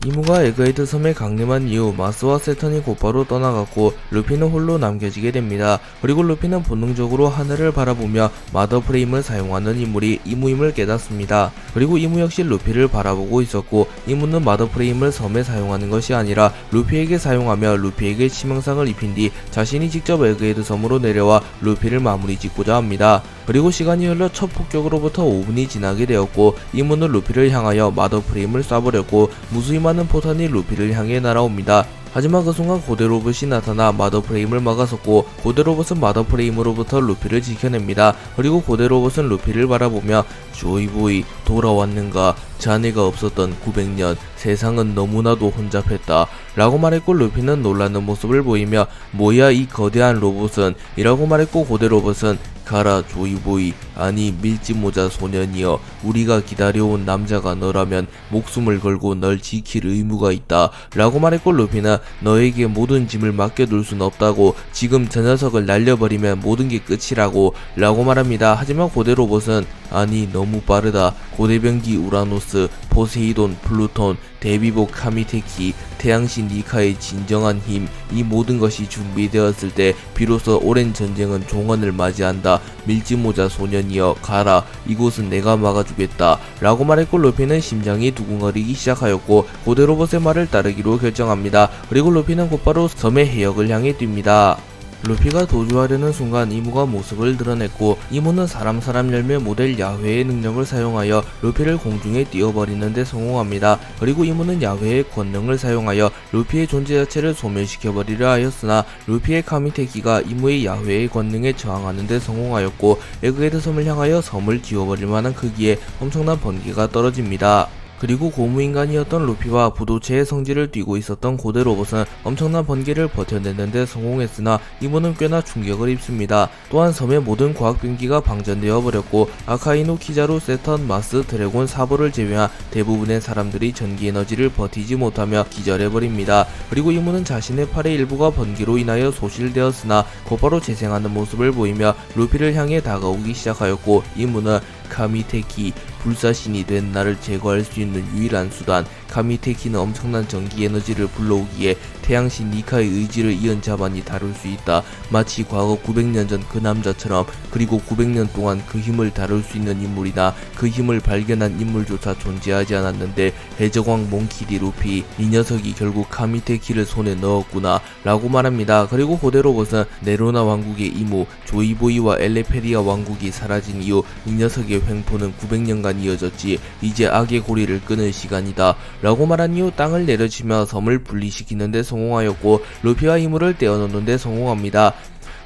이무가 에그헤드 섬에 강림한 이후 마스와 세턴이 곧바로 떠나갔고 루피는 홀로 남겨지게 됩니다. 그리고 루피는 본능적으로 하늘을 바라보며 마더 프레임을 사용하는 인물이 이무임을 깨닫습니다. 그리고 이무 역시 루피를 바라보고 있었고 이무는 마더 프레임을 섬에 사용하는 것이 아니라 루피에게 사용하며 루피에게 치명상을 입힌 뒤 자신이 직접 에그헤드 섬으로 내려와 루피를 마무리 짓고자 합니다. 그리고 시간이 흘러 첫 폭격으로부터 5분이 지나게 되었고 이무는 루피를 향하여 마더 프레임을 쏴버렸고 무수히 많은 포탄이 루피를 향해 날아옵니다. 하지만 그 순간 고대 로봇이 나타나 마더 프레임을 막아섰고 고대 로봇은 마더 프레임으로부터 루피를 지켜냅니다. 그리고 고대 로봇은 루피를 바라보며 조이보이 돌아왔는가? 자네가 없었던 900년 세상은 너무나도 혼잡했다 라고 말했고 루피는 놀라는 모습을 보이며 뭐야 이 거대한 로봇은 이라고 말했고 고대 로봇은 가라 조이보이 아니 밀짚모자 소년이여 우리가 기다려온 남자가 너라면 목숨을 걸고 널 지킬 의무가 있다 라고 말했고 루피는 너에게 모든 짐을 맡겨둘 순 없다고 지금 저 녀석을 날려버리면 모든 게 끝이라고 라고 말합니다. 하지만 고대 로봇은 아니 너무 빠르다 고대병기 우라노스 포세이돈 플루톤 대비복 카미테키 태양신 니카의 진정한 힘 이 모든 것이 준비되었을 때 비로소 오랜 전쟁은 종언을 맞이한다 밀짚모자 소년이여 가라 이곳은 내가 막아주겠다 라고 말했고 루피는 심장이 두근거리기 시작하였고 고대 로봇의 말을 따르기로 결정합니다. 그리고 루피는 곧바로 섬의 해역을 향해 뜁니다. 루피가 도주하려는 순간 이무가 모습을 드러냈고 이무는 사람 열매 모델 야훼의 능력을 사용하여 루피를 공중에 띄워버리는 데 성공합니다. 그리고 이무는 야훼의 권능을 사용하여 루피의 존재 자체를 소멸시켜버리려 하였으나 루피의 카미테키가 이무의 야훼의 권능에 저항하는 데 성공하였고 에그헤드 섬을 향하여 섬을 쥐어버릴 만한 크기의 엄청난 번개가 떨어집니다. 그리고 고무인간이었던 루피와 부도체의 성질을 띠고 있었던 고대 로봇은 엄청난 번개를 버텨내는데 성공했으나 이무는 꽤나 충격을 입습니다. 또한 섬의 모든 과학병기가 방전되어 버렸고 아카이누, 키자루, 세턴, 마스, 드래곤, 사보를 제외한 대부분의 사람들이 전기에너지를 버티지 못하며 기절해버립니다. 그리고 이무는 자신의 팔의 일부가 번개로 인하여 소실되었으나 곧바로 재생하는 모습을 보이며 루피를 향해 다가오기 시작하였고 이무는 카미테키 불사신이 된 나를 제거할 수 있는 유일한 수단 카미테키는 엄청난 전기 에너지를 불러오기에 태양신 니카의 의지를 이은 자만이 다룰 수 있다. 마치 과거 900년 전 그 남자처럼 그리고 900년 동안 그 힘을 다룰 수 있는 인물이나 그 힘을 발견한 인물조차 존재하지 않았는데 해적왕 몽키디 루피 이 녀석이 결국 카미테키를 손에 넣었구나 라고 말합니다. 그리고 고대 로봇은 네로나 왕국의 이무 조이보이와 엘레페리아 왕국이 사라진 이후 이 녀석의 횡포는 900년간 이어졌지 이제 악의 고리를 끊을 시간이다 라고 말한 이후 땅을 내려치며 섬을 분리시키는 데 성공하였고 루피와 이무를 떼어놓는 데 성공합니다.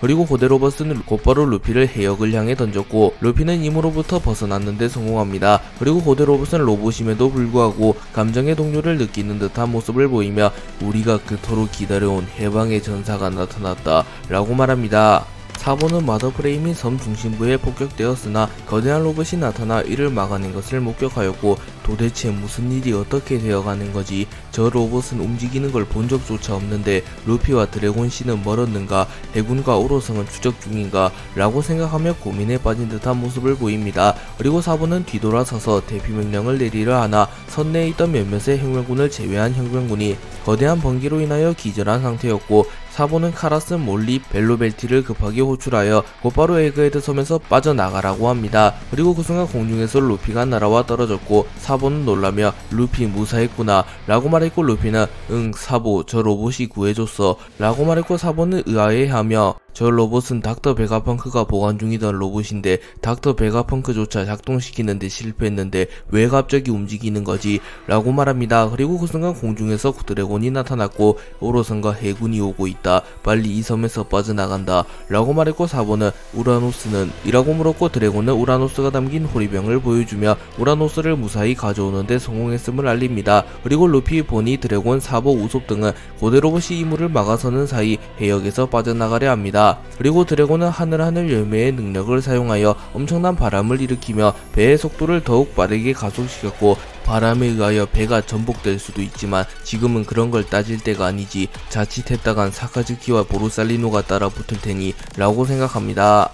그리고 고대 로봇은 곧바로 루피를 해역을 향해 던졌고 루피는 이무로부터 벗어났는데 성공합니다. 그리고 고대 로봇은 로봇임에도 불구하고 감정의 동요를 느끼는 듯한 모습을 보이며 우리가 그토록 기다려온 해방의 전사가 나타났다 라고 말합니다. 사보는 마더 프레임이 섬 중심부에 폭격되었으나 거대한 로봇이 나타나 이를 막아낸 것을 목격하였고 도대체 무슨 일이 어떻게 되어가는 거지? 저 로봇은 움직이는 걸 본 적조차 없는데 루피와 드래곤씨는 멀었는가? 해군과 오로성은 추적 중인가? 라고 생각하며 고민에 빠진 듯한 모습을 보입니다. 그리고 사보는 뒤돌아서서 대피명령을 내리려 하나 선내에 있던 몇몇의 형병군을 제외한 형병군이 거대한 번개로 인하여 기절한 상태였고 사보는 카라스, 몰리, 벨로벨티를 급하게 호출하여 곧바로 에그헤드 섬에서 빠져나가라고 합니다. 그리고 그 순간 공중에서 루피가 날아와 떨어졌고 사보는 놀라며 루피 무사했구나 라고 말했고 루피는 응 사보 저 로봇이 구해줬어 라고 말했고 사보는 의아해하며 저 로봇은 닥터 베가펑크가 보관 중이던 로봇인데 닥터 베가펑크조차 작동시키는데 실패했는데 왜 갑자기 움직이는 거지? 라고 말합니다. 그리고 그 순간 공중에서 드래곤이 나타났고 오로선과 해군이 오고 있다. 빨리 이 섬에서 빠져나간다. 라고 말했고 사보는 우라노스는? 이라고 물었고 드래곤은 우라노스가 담긴 호리병을 보여주며 우라노스를 무사히 가져오는데 성공했음을 알립니다. 그리고 루피, 보니, 드래곤, 사보, 우솝 등은 고대 로봇이 이무를 막아서는 사이 해역에서 빠져나가려 합니다. 그리고 드래곤은 하늘 열매의 능력을 사용하여 엄청난 바람을 일으키며 배의 속도를 더욱 빠르게 가속시켰고 바람에 의하여 배가 전복될 수도 있지만 지금은 그런 걸 따질 때가 아니지 자칫했다간 사카즈키와 보루살리노가 따라 붙을 테니 라고 생각합니다.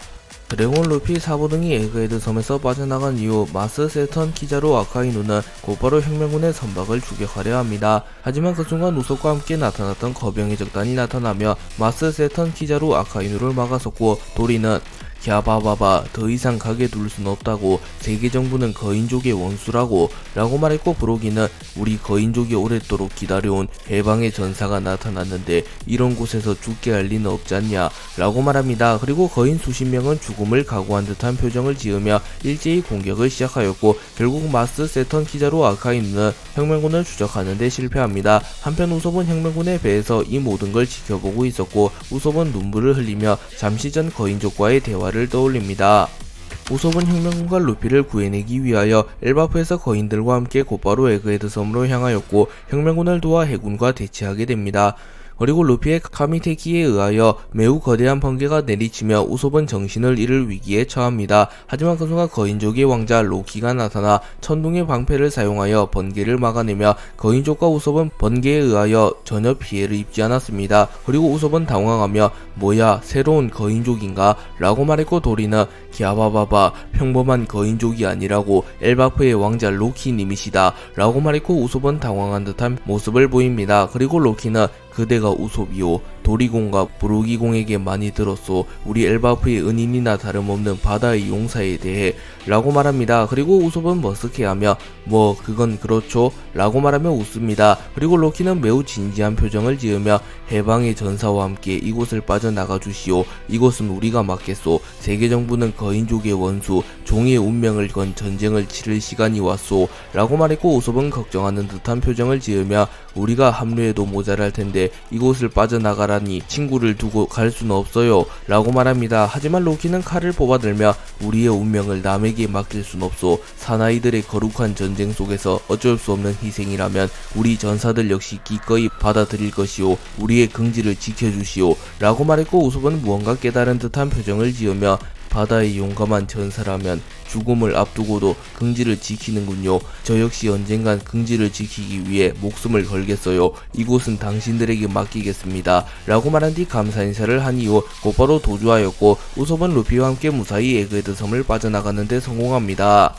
드래곤, 루피, 사부 등이 에그헤드 섬에서 빠져나간 이후 마스, 세턴, 키자루, 아카이누는 곧바로 혁명군의 선박을 추격하려 합니다. 하지만 그 순간 우섭과 함께 나타났던 거병의 적단이 나타나며 마스, 세턴, 키자루, 아카이누를 막아섰고, 도리는 갸바바바 더 이상 가게 둘 순 없다고, 세계정부는 거인족의 원수라고 라고 말했고, 브로기는 우리 거인족이 오랫도록 기다려온 해방의 전사가 나타났는데 이런 곳에서 죽게 할 리는 없지 않냐 라고 말합니다. 그리고 거인 수십 명은 죽음을 각오한 듯한 표정을 지으며 일제히 공격을 시작하였고, 결국 마스, 세턴, 키자루, 아카이누는 혁명군을 추적하는 데 실패합니다. 한편 우섭은 혁명군의 배에서 이 모든 걸 지켜보고 있었고, 우섭은 눈물을 흘리며 잠시 전 거인족과의 대화를 떠올립니다. 우섭은 혁명군과 루피를 구해내기 위하여 엘바프에서 거인들과 함께 곧바로 에그헤드 섬으로 향하였고, 혁명군을 도와 해군과 대치하게 됩니다. 그리고 루피의 카미테키에 의하여 매우 거대한 번개가 내리치며 우섭은 정신을 잃을 위기에 처합니다. 하지만 그 순간 거인족의 왕자 로키가 나타나 천둥의 방패를 사용하여 번개를 막아내며 거인족과 우섭은 번개에 의하여 전혀 피해를 입지 않았습니다. 그리고 우섭은 당황하며 뭐야, 새로운 거인족인가? 라고 말했고, 도리는 기아바바바 평범한 거인족이 아니라고 엘바프의 왕자 로키님이시다 라고 말했고, 우섭은 당황한 듯한 모습을 보입니다. 그리고 로키는 그대가 우섭이요, 도리공과 브로기공에게 많이 들었소. 우리 엘바프의 은인이나 다름없는 바다의 용사에 대해 라고 말합니다. 그리고 우섭은 머쓱해하며 뭐 그건 그렇죠 라고 말하며 웃습니다. 그리고 로키는 매우 진지한 표정을 지으며 해방의 전사와 함께 이곳을 빠져나가 주시오. 이곳은 우리가 맡겠소. 세계정부는 거인족의 원수, 종의 운명을 건 전쟁을 치를 시간이 왔소 라고 말했고, 우섭은 걱정하는 듯한 표정을 지으며 우리가 합류해도 모자랄 텐데 이곳을 빠져나가라니 친구를 두고 갈 수는 없어요 라고 말합니다. 하지만 로키는 칼을 뽑아들며 우리의 운명을 남에게 맡길 순 없소. 사나이들의 거룩한 전쟁 속에서 어쩔 수 없는 희생이라면 우리 전사들 역시 기꺼이 받아들일 것이오. 우리의 긍지를 지켜주시오 라고 말했고, 우섭은 무언가 깨달은 듯한 표정을 지으며 바다의 용감한 전사라면 죽음을 앞두고도 긍지를 지키는군요. 저 역시 언젠간 긍지를 지키기 위해 목숨을 걸겠어요. 이곳은 당신들에게 맡기겠습니다 라고 말한 뒤 감사 인사를 한 이후 곧바로 도주하였고, 우섭은 루피와 함께 무사히 에그헤드 섬을 빠져나가는 데 성공합니다.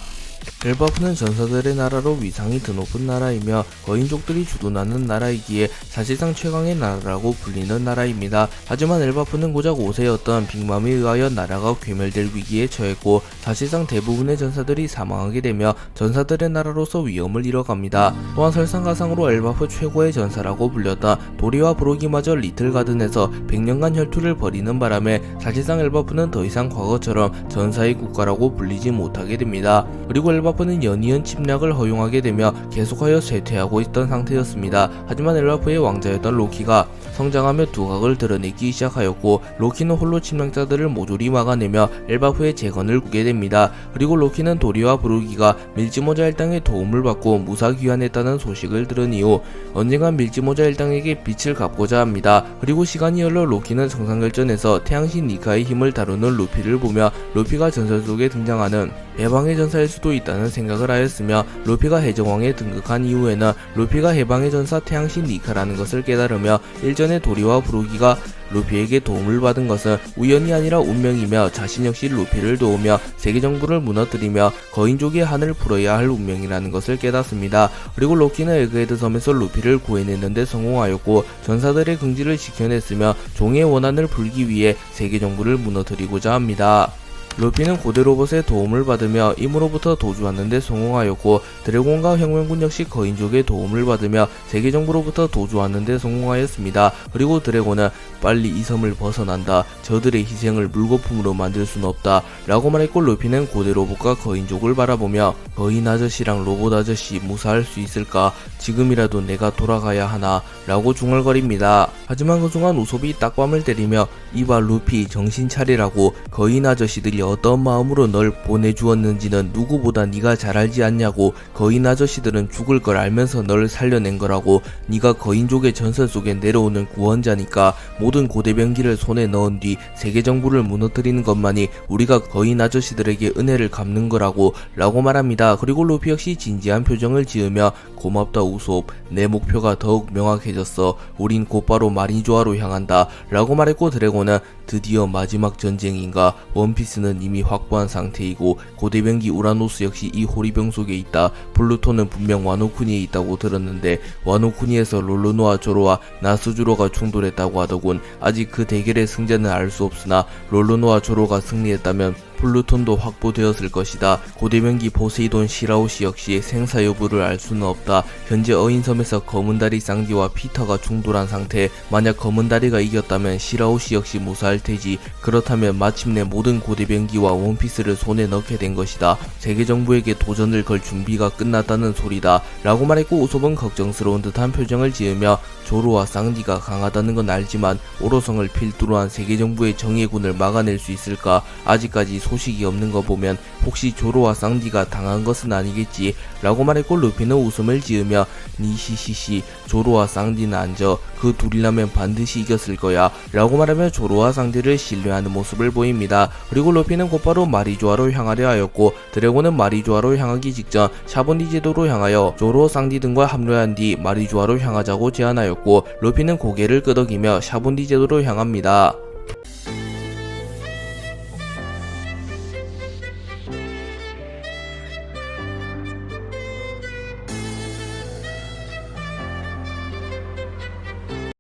엘바프는 전사들의 나라로 위상이 드높은 나라이며 거인족들이 주둔하는 나라이기에 사실상 최강의 나라라고 불리는 나라입니다. 하지만 엘바프는 고작 5세였던 빅맘에 의하여 나라가 괴멸될 위기에 처했고, 사실상 대부분의 전사들이 사망하게 되며 전사들의 나라로서 위엄을 잃어갑니다. 또한 설상가상으로 엘바프 최고의 전사라고 불렸던 도리와 브로기마저 리틀가든에서 100년간 혈투를 벌이는 바람에 사실상 엘바프는 더 이상 과거처럼 전사의 국가라고 불리지 못하게 됩니다. 그리고 엘바프는 연이은 침략을 허용하게 되며 계속하여 쇠퇴하고 있던 상태였습니다. 하지만 엘바프의 왕자였던 로키가 성장하며 두각을 드러내기 시작하였고, 로키는 홀로 침략자들을 모조리 막아내며 엘바프의 재건을 꾸게 됩니다. 그리고 로키는 도리와 브로기가 밀지모자 일당의 도움을 받고 무사 귀환했다는 소식을 들은 이후 언젠간 밀지모자 일당에게 빚을 갚고자 합니다. 그리고 시간이 흘러 로키는 정상결전에서 태양신 니카의 힘을 다루는 루피를 보며 루피가 전설 속에 등장하는 해방의 전사일 수도 있다는 생각을 하였으며, 루피가 해적왕에 등극한 이후에는 루피가 해방의 전사 태양신 니카라는 것을 깨달으며 일전에 도리와 브로기가 루피에게 도움을 받은 것은 우연이 아니라 운명이며 자신 역시 루피를 도우며 세계정부를 무너뜨리며 거인족의 한을 풀어야 할 운명이라는 것을 깨닫습니다. 그리고 로키는 에그헤드 섬에서 루피를 구해내는데 성공하였고, 전사들의 긍지를 지켜냈으며 종의 원한을 풀기 위해 세계정부를 무너뜨리고자 합니다. 루피는 고대 로봇의 도움을 받으며 임으로부터 도주하는 데 성공하였고, 드래곤과 혁명군 역시 거인족의 도움을 받으며 세계정부로부터 도주하는 데 성공하였습니다. 그리고 드래곤은 빨리 이 섬을 벗어난다. 저들의 희생을 물거품으로 만들 순 없다 라고 말했고, 루피는 고대 로봇과 거인족을 바라보며 거인 아저씨랑 로봇 아저씨 무사할 수 있을까? 지금이라도 내가 돌아가야 하나? 라고 중얼거립니다. 하지만 그 순간 우섭이 딱밤을 때리며 이봐 루피, 정신 차리라고. 거인 아저씨들이 어떤 마음으로 널 보내주었는지는 누구보다 네가 잘 알지 않냐고. 거인 아저씨들은 죽을 걸 알면서 널 살려낸 거라고. 네가 거인족의 전설 속에 내려오는 구원자니까. 모든 고대병기를 손에 넣은 뒤 세계정부를 무너뜨리는 것만이 우리가 거인 아저씨들에게 은혜를 갚는 거라고 라고 말합니다. 그리고 루피 역시 진지한 표정을 지으며 고맙다 우섭, 내 목표가 더욱 명확해졌어. 우린 곧바로 마리조아로 향한다 라고 말했고, 드래곤은 드디어 마지막 전쟁인가? 원피스는 샤본디제는 이미 확보한 상태이고 고대병기 우라노스 역시 이 호리병 속에 있다. 플루톤은 분명 와노쿠니에 있다고 들었는데 와노쿠니에서 롤로노와 조로와 나스주로가 충돌했다고 하더군. 아직 그 대결의 승자는 알 수 없으나 롤로노와 조로가 승리했다면 플루톤도 확보되었을 것이다. 고대병기 포세이돈 시라오시 역시 생사 여부를 알 수는 없다. 현재 어인섬에서 검은다리 쌍디와 피터가 충돌한 상태. 만약 검은다리가 이겼다면 시라오시 역시 무사할 테지. 그렇다면 마침내 모든 고대병기와 원피스를 손에 넣게 된 것이다. 세계 정부에게 도전을 걸 준비가 끝났다는 소리다. 라고 말했고 우섭은 걱정스러운 듯한 표정을 지으며 조로와 쌍디가 강하다는 건 알지만 오로성을 필두로 한 세계 정부의 정예군을 막아낼 수 있을까? 아직까지 소식이 없는 거 보면 혹시 조로와 쌍디가 당한 것은 아니겠지 라고 말했고 루피는 웃음을 지으며 니시시시 조로와 쌍디는 앉아 그 둘이라면 반드시 이겼을 거야 라고 말하며 조로와 쌍디를 신뢰하는 모습을 보입니다. 그리고 루피는 곧바로 마리조아로 향하려 하였고 드래곤은 마리조아로 향하기 직전 샤본디 제도로 향하여 조로 쌍디 등과 합류한 뒤 마리조아로 향하자고 제안하였고 루피는 고개를 끄덕이며 샤본디 제도로 향합니다.